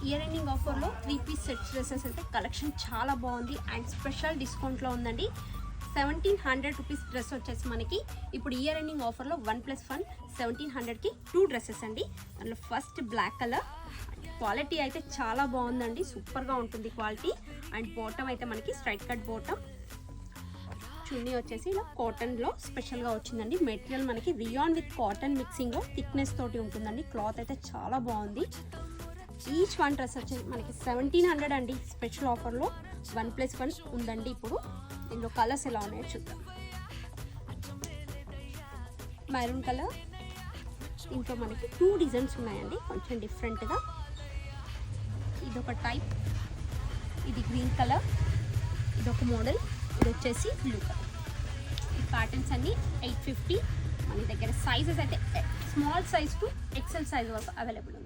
Year ending ఆఫర్లో 3 piece set dresses అయితే collection చాలా బాగుంది అండ్ స్పెషల్ డిస్కౌంట్లో ఉందండి. 1700 రూపీస్ డ్రెస్ వచ్చేసి మనకి ఇప్పుడు ఇయర్ ఎండింగ్ ఆఫర్లో 1+1 1700కి 2 డ్రెస్సెస్ అండి. అందులో ఫస్ట్ బ్లాక్ కలర్, క్వాలిటీ అయితే చాలా బాగుందండి, సూపర్గా ఉంటుంది క్వాలిటీ. అండ్ బాటమ్ అయితే మనకి స్ట్రైట్ కట్ బాటమ్, చున్నీ వచ్చేసి ఇలా కాటన్లో స్పెషల్గా వచ్చిందండి. మెటీరియల్ మనకి రియాన్ విత్ కాటన్ మిక్సింగ్లో థిక్నెస్ తోటి ఉంటుందండి. క్లాత్ అయితే చాలా బాగుంది. ఈచ్ వన్ డ్రెస్ వచ్చేసి మనకి 1700 అండి. స్పెషల్ ఆఫర్లో 1+1 ఉందండి. ఇప్పుడు దీనిలో కలర్స్ ఎలా ఉన్నాయో చూద్దాం. మెరూన్ కలర్, దీంట్లో మనకి 2 డిజైన్స్ ఉన్నాయండి కొంచెం డిఫరెంట్గా. ఇదొక టైప్, ఇది గ్రీన్ కలర్, ఇదొక మోడల్, ఇది వచ్చేసి బ్లూ కలర్. ఈ ప్యాటర్న్స్ అన్ని 850. మన దగ్గర సైజెస్ అయితే small size to XL size వరకు అవైలబుల్ ఉంది.